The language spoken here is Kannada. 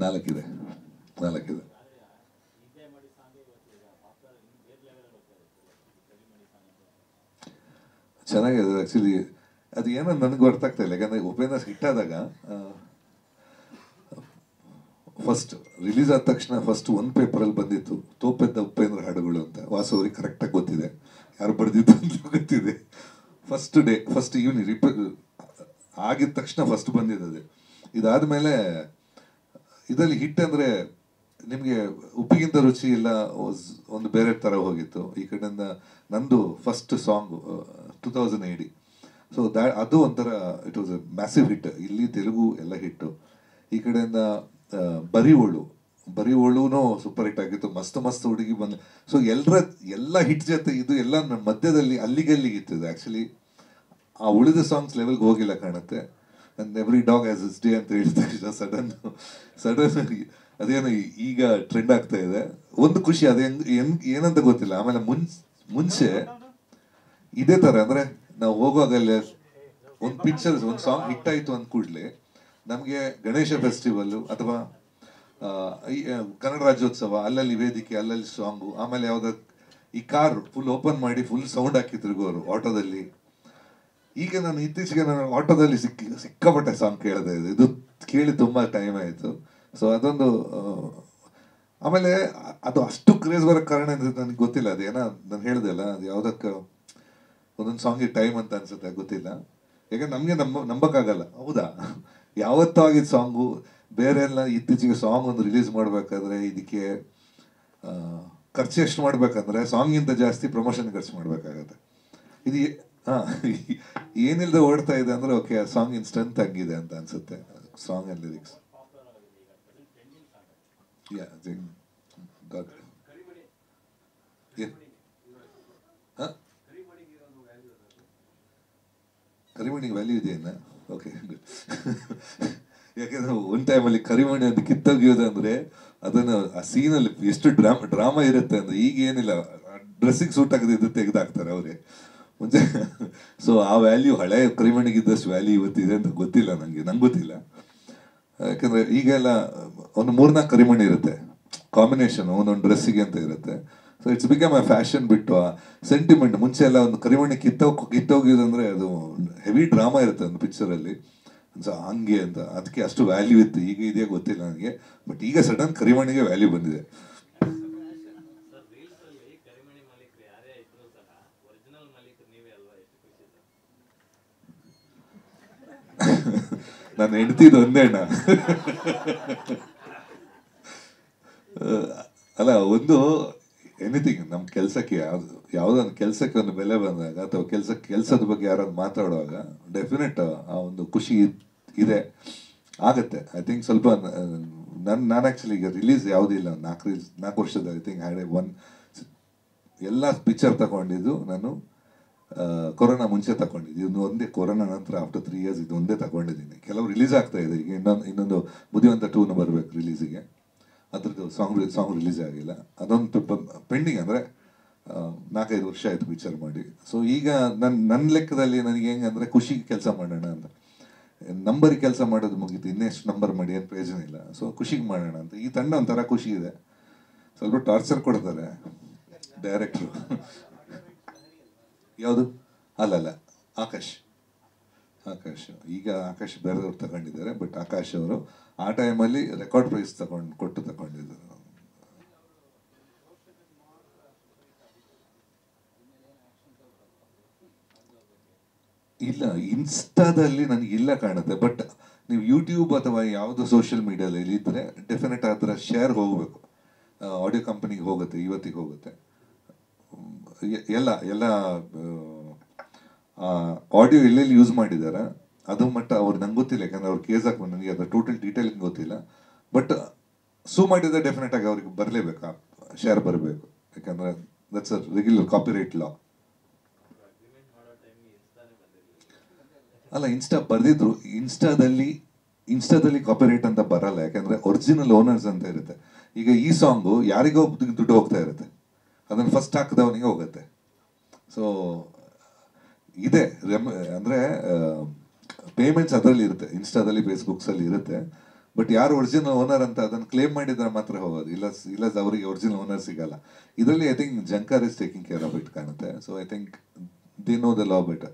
ನಾಲ್ಕಿದೆ ನಾಲ್ಕಿದೆ. ಚೆನ್ನಾಗಿದೆ ಆ್ಯಕ್ಚುಲಿ. ಅದು ಏನೋ ನನಗೂ ಅರ್ಥ ಆಗ್ತಾ ಇಲ್ಲ, ಯಾಕಂದರೆ ಉಪೇಂದ್ರ ಹಿಟ್ ಆದಾಗ ಫಸ್ಟ್ ರಿಲೀಸ್ ಆದ ತಕ್ಷಣ ಫಸ್ಟ್ ಒಂದು ಪೇಪರಲ್ಲಿ ಬಂದಿತ್ತು ತೋಪೆದ್ದ ಉಪೇಂದ್ರ ಹಾಡುಗಳು ಅಂತ. ವಾಸು ಅವ್ರಿಗೆ ಕರೆಕ್ಟಾಗಿ ಗೊತ್ತಿದೆ ಯಾರು ಬರೆದಿದ್ದು ಅಂತ ಗೊತ್ತಿದೆ. ಫಸ್ಟ್ ಡೇ ಫಸ್ಟ್ ಈವ್ನಿಂಗ್ ಆಗಿದ ತಕ್ಷಣ ಫಸ್ಟ್ ಬಂದಿದ್ದದೆ. ಇದಾದಮೇಲೆ ಇದರಲ್ಲಿ ಹಿಟ್ ಅಂದರೆ ನಿಮಗೆ ಉಪ್ಪಿಗಿಂತ ರುಚಿ ಇಲ್ಲ ಒಂದು ಬೇರೆ ಥರ ಹೋಗಿತ್ತು. ಈ ಕಡೆಯಿಂದ ನಂದು ಫಸ್ಟ್ ಸಾಂಗು 2080. ಸೊ ಅದು ಒಂಥರ it was A massive hit. ಇಲ್ಲಿ ತೆಲುಗು ಎಲ್ಲ ಹಿಟ್ಟು. ಈ ಕಡೆಯಿಂದ ಬರಿವೋಳುನೂ ಸೂಪರ್ ಹಿಟ್ ಆಗಿತ್ತು. ಮಸ್ತ್ ಮಸ್ತ್ ಹುಡುಗಿ ಬಂದು. ಸೊ ಎಲ್ಲ ಹಿಟ್ ಜೊತೆ ಇದು ಎಲ್ಲ ಮಧ್ಯದಲ್ಲಿ ಅಲ್ಲಿಗಿತ್ತು ಇದು. ಆ್ಯಕ್ಚುಲಿ ಆ ಉಳಿದ ಸಾಂಗ್ಸ್ ಲೆವೆಲ್ಗೆ ಹೋಗಿಲ್ಲ ಕಾಣುತ್ತೆ. ನನ್ನ every dog as is day ಅಂತ ಹೇಳಿದ ತಕ್ಷಣ ಸಡನ್ ಅದೇನು ಈಗ ಟ್ರೆಂಡ್ ಆಗ್ತಾ ಇದೆ. ಒಂದು ಖುಷಿ ಅದು ಏನಂತ ಗೊತ್ತಿಲ್ಲ. ಆಮೇಲೆ ಮುಂಚೆ ಇದೇ ಥರ ಅಂದರೆ ನಾವು ಹೋಗುವಾಗಲೇ ಒಂದು ಪಿಕ್ಚರ್ ಒಂದು ಸಾಂಗ್ ಹಿಟ್ ಆಯಿತು ಅಂದ ಕೂಡಲೇ ನಮಗೆ ಗಣೇಶ ಫೆಸ್ಟಿವಲ್ಲು ಅಥವಾ ಕನ್ನಡ ರಾಜ್ಯೋತ್ಸವ ಅಲ್ಲಲ್ಲಿ ವೇದಿಕೆ ಅಲ್ಲಲ್ಲಿ ಸಾಂಗು. ಆಮೇಲೆ ಯಾವುದೋ ಈ ಕಾರ್ ಫುಲ್ ಓಪನ್ ಮಾಡಿ ಫುಲ್ ಸೌಂಡ್ ಹಾಕಿ ತಿರುಗೋರು ಆಟೋದಲ್ಲಿ. ಈಗ ನಾನು ಇತ್ತೀಚೆಗೆ ನಾನು ಆಟೋದಲ್ಲಿ ಸಿಕ್ಕಾಪಟ್ಟೆ ಸಾಂಗ್ ಕೇಳಿದೆ. ಇದು ಕೇಳಿ ತುಂಬ ಟೈಮ್ ಆಯಿತು. ಸೊ ಅದೊಂದು ಆಮೇಲೆ ಅದು ಅಷ್ಟು ಕ್ರೇಜ್ ಬರೋಕ್ಕೆ ಕಾರಣ ನನಗೆ ಗೊತ್ತಿಲ್ಲ. ಅದೇನೋ ನಾನು ಹೇಳಿದೆ ಅಲ್ಲ, ಅದು ಯಾವುದಕ್ಕೆ ಒಂದೊಂದು ಸಾಂಗಿಗೆ ಟೈಮ್ ಅಂತ ಅನ್ಸುತ್ತೆ, ಗೊತ್ತಿಲ್ಲ. ಯಾಕಂದ್ರೆ ನಮಗೆ ನಂಬಕ್ಕಾಗಲ್ಲ. ಹೌದಾ ಯಾವತ್ತೂ ಆಗಿದ್ದು ಸಾಂಗು ಬೇರೆ ಎಲ್ಲ. ಇತ್ತೀಚೆಗೆ ಸಾಂಗ್ ಒಂದು ರಿಲೀಸ್ ಮಾಡಬೇಕಾದ್ರೆ ಇದಕ್ಕೆ ಖರ್ಚು ಎಷ್ಟು ಮಾಡಬೇಕಂದ್ರೆ ಸಾಂಗಿಂತ ಜಾಸ್ತಿ ಪ್ರಮೋಷನ್ ಖರ್ಚು ಮಾಡಬೇಕಾಗತ್ತೆ. ಇದು ಏನಿಲ್ಲದೆ ಓಡ್ತಾ ಇದೆ ಅಂದರೆ ಓಕೆ ಆ ಸಾಂಗಿನ ಸ್ಟ್ರೆಂತ್ ಹಂಗಿದೆ ಅಂತ ಅನ್ಸುತ್ತೆ. ಸಾಂಗ್ ಆ್ಯಂಡ್ ಲಿರಿಕ್ಸ್ ಕರಿಮಣಿಗೆ ವ್ಯಾಲ್ಯೂ ಇದೆಯನ್ನ? Okay good. ಯಾಕೆಂದ್ರೆ ಒಂದು ಟೈಮಲ್ಲಿ ಕರಿಮಣಿ ಅಂತ ಕಿತ್ತೋಗಿಯೋದು ಅಂದರೆ ಅದನ್ನು ಆ ಸೀನಲ್ಲಿ ಎಷ್ಟು ಡ್ರಾಮಾ ಇರುತ್ತೆ ಅಂದರೆ ಈಗ ಏನಿಲ್ಲ, ಡ್ರೆಸ್ಸಿಗೆ ಸೂಟ್ ಆಗದಿದ್ದು ತೆಗೆದಾಕ್ತಾರೆ ಅವರೇ ಮುಂಚೆ. ಸೊ ಆ ವ್ಯಾಲ್ಯೂ ಹಳೆ ಕರಿಮಣಿಗಿದ್ದಷ್ಟು ವ್ಯಾಲ್ಯೂ ಇವತ್ತಿದೆ ಅಂತ ಗೊತ್ತಿಲ್ಲ ನಂಗೆ ಗೊತ್ತಿಲ್ಲ. ಯಾಕಂದರೆ ಈಗೆಲ್ಲ ಒಂದು 3-4 ಕರಿಮಣಿ ಇರುತ್ತೆ ಕಾಂಬಿನೇಷನ್ ಒಂದೊಂದು ಡ್ರೆಸ್ಸಿಗೆ ಅಂತ ಇರುತ್ತೆ. So it's become A fashion ಬಿಟ್ಟು ಆ ಸೆಂಟಿಮೆಂಟ್. ಮುಂಚೆ ಎಲ್ಲ ಒಂದು ಕರಿಮಣಿ ಕಿತ್ತೋಗಿದಂದರೆ ಅದು ಹೆವಿ ಡ್ರಾಮಾ ಇರುತ್ತೆ ಒಂದು ಪಿಕ್ಚರಲ್ಲಿ. ಸೊ ಹಂಗೆ ಅಂತ ಅದಕ್ಕೆ ಅಷ್ಟು ವ್ಯಾಲ್ಯೂ ಇತ್ತು. ಈಗ ಇದೆಯಾ ಗೊತ್ತಿಲ್ಲ ನನಗೆ. ಬಟ್ ಈಗ ಸಡನ್ ಕರಿಮಣಿಗೆ ವ್ಯಾಲ್ಯೂ ಬಂದಿದೆ. ನಾನು ಹೆಂಡ್ತಿದ್ದು ಒಂದೇ ಅಣ್ಣ ಅಲ್ಲ. ಒಂದು ಎನಿಥಿಂಗ್ ನಮ್ಮ ಕೆಲಸಕ್ಕೆ ಯಾವುದೊಂದು ಕೆಲಸಕ್ಕೆ ಒಂದು ಬೆಲೆ ಬಂದಾಗ ಅಥವಾ ಕೆಲಸದ ಬಗ್ಗೆ ಯಾರಾದ್ರು ಮಾತಾಡುವಾಗ ಡೆಫಿನೆಟ್ ಆ ಒಂದು ಖುಷಿ ಇದೆ ಆಗತ್ತೆ. ಐ ಥಿಂಕ್ ಸ್ವಲ್ಪ ನಾನು ಆ್ಯಕ್ಚುಲಿ ಈಗ ರಿಲೀಸ್ ಯಾವುದಿಲ್ಲ 4 ವರ್ಷದ ಐ ಥಿಂಕ್ ಎಲ್ಲ ಪಿಕ್ಚರ್ ತಗೊಂಡಿದ್ದು ನಾನು ಕೊರೋನಾ ಮುಂಚೆ ತಗೊಂಡಿದ್ದು. ಇದು ಒಂದೇ ಕೊರೋನಾ ನಂತರ ಆಫ್ಟರ್ 3 ಇಯರ್ಸ್ ಇದು ಒಂದೇ ತಗೊಂಡಿದ್ದೀನಿ. ಕೆಲವು ರಿಲೀಸ್ ಆಗ್ತಾ ಇದೆ. ಈಗ ಇನ್ನೊಂದು ಬುದ್ಧಿವಂತ 2 ಬರಬೇಕು ರಿಲೀಸಿಗೆ. ಅದ್ರದ್ದು ಸಾಂಗ್ ರಿಲೀಸ್ ಆಗಿಲ್ಲ. ಅದೊಂದು ಪೆಂಡಿಂಗ್. ಅಂದರೆ 4-5 ವರ್ಷ ಆಯಿತು ಪಿಕ್ಚರ್ ಮಾಡಿ. ಸೊ ಈಗ ನನ್ನ ಲೆಕ್ಕದಲ್ಲಿ ನನಗೆ ಹೆಂಗೆ ಅಂದರೆ ಖುಷಿಗೆ ಕೆಲಸ ಮಾಡೋಣ ಅಂತ. ನಂಬರಿಗೆ ಕೆಲಸ ಮಾಡೋದು ಮುಗೀತು, ಇನ್ನೆಷ್ಟು ನಂಬರ್ ಮಾಡಿ ಏನು ಪ್ರಯೋಜನ ಇಲ್ಲ. ಸೊ ಖುಷಿಗೆ ಮಾಡೋಣ ಅಂತ ಈ ತಂಡ ಒಂಥರ ಖುಷಿ ಇದೆ. ಸ್ವಲ್ಪ ಟಾರ್ಚರ್ ಕೊಡ್ತಾರೆ ಡೈರೆಕ್ಟ್ರು. ಯಾವುದು? ಅಲ್ಲಲ್ಲ, ಆಕಾಶ್ ಈಗ ಆಕಾಶ್ ಬೇರೆದವ್ರು ತಗೊಂಡಿದ್ದಾರೆ. ಬಟ್ ಆಕಾಶ್ ಅವರು ಆ ಟೈಮಲ್ಲಿ ರೆಕಾರ್ಡ್ ಪ್ರೈಸ್ ತಗೊಂಡಿದ್ದಾರೆ. ಇಲ್ಲ, ಇನ್ಸ್ಟಾದಲ್ಲಿ ನನಗಿಲ್ಲ ಕಾಣುತ್ತೆ. ಬಟ್ ನೀವು ಯೂಟ್ಯೂಬ್ ಅಥವಾ ಯಾವುದೋ ಸೋಷಿಯಲ್ ಮೀಡಿಯಾದಲ್ಲಿ ಇದ್ದರೆ ಡೆಫಿನೆಟ್ ಅದರ ಶೇರ್ ಹೋಗಬೇಕು. ಆಡಿಯೋ ಕಂಪನಿಗೆ ಹೋಗುತ್ತೆ, ಇವತ್ತಿಗೆ ಹೋಗುತ್ತೆ. ಎಲ್ಲ ಆಡಿಯೋ ಎಲ್ಲೆಲ್ಲಿ ಯೂಸ್ ಮಾಡಿದ್ದಾರೆ ಅದು ಮಟ್ಟ ಅವ್ರು ನಂಗೆ ಗೊತ್ತಿಲ್ಲ. ಯಾಕಂದ್ರೆ ಅವ್ರು ಕೇಸ್ ಹಾಕ್ಬೋದು, ನನಗೆ ಅದರ ಟೋಟಲ್ ಡೀಟೇಲಿಂಗ್ ಗೊತ್ತಿಲ್ಲ. ಬಟ್ ಸೂ ಮಾಡಿದ್ರೆ ಡೆಫಿನೆಟ್ ಆಗಿ ಅವ್ರಿಗೆ ಬರಲೇಬೇಕು, ಶೇರ್ ಬರಬೇಕು. ಯಾಕಂದರೆ ದಟ್ಸ್ ಅ ರೆಗ್ಯುಲರ್ ಕಾಪಿರೈಟ್ ಲಾ. ಅಲ್ಲ, ಇನ್ಸ್ಟಾ ಬರೆದಿದ್ರು. ಇನ್ಸ್ಟಾದಲ್ಲಿ ಕಾಪಿರೈಟ್ ಅಂತ ಬರಲ್ಲ. ಯಾಕಂದರೆ ಒರಿಜಿನಲ್ ಓನರ್ಸ್ ಅಂತ ಇರುತ್ತೆ. ಈಗ ಈ ಸಾಂಗು ಯಾರಿಗೋ ದುಡ್ಡು ಹೋಗ್ತಾ ಇರುತ್ತೆ, ಅದನ್ನು ಫಸ್ಟ್ ಹಾಕಿದವನಿಗೆ ಹೋಗುತ್ತೆ. ಸೊ ಇದೆ ಅಂದರೆ ಪೇಮೆಂಟ್ಸ್ ಅದರಲ್ಲಿ ಇರುತ್ತೆ, ಇನ್ಸ್ಟಾದಲ್ಲಿ ಫೇಸ್ಬುಕ್ಸಲ್ಲಿ ಇರುತ್ತೆ. ಬಟ್ ಯಾರು ಒರಿಜಿನಲ್ ಓನರ್ ಅಂತ ಅದನ್ನು ಕ್ಲೇಮ್ ಮಾಡಿದ್ರೆ ಮಾತ್ರ ಹೋಗೋದು, ಇಲ್ಲ ಅವರಿಗೆ ಒರಿಜಿನಲ್ ಓನರ್ ಸಿಗಲ್ಲ. ಇದರಲ್ಲಿ I think Jhankar is taking care of it ಕಾಣುತ್ತೆ. So I think they know the law better.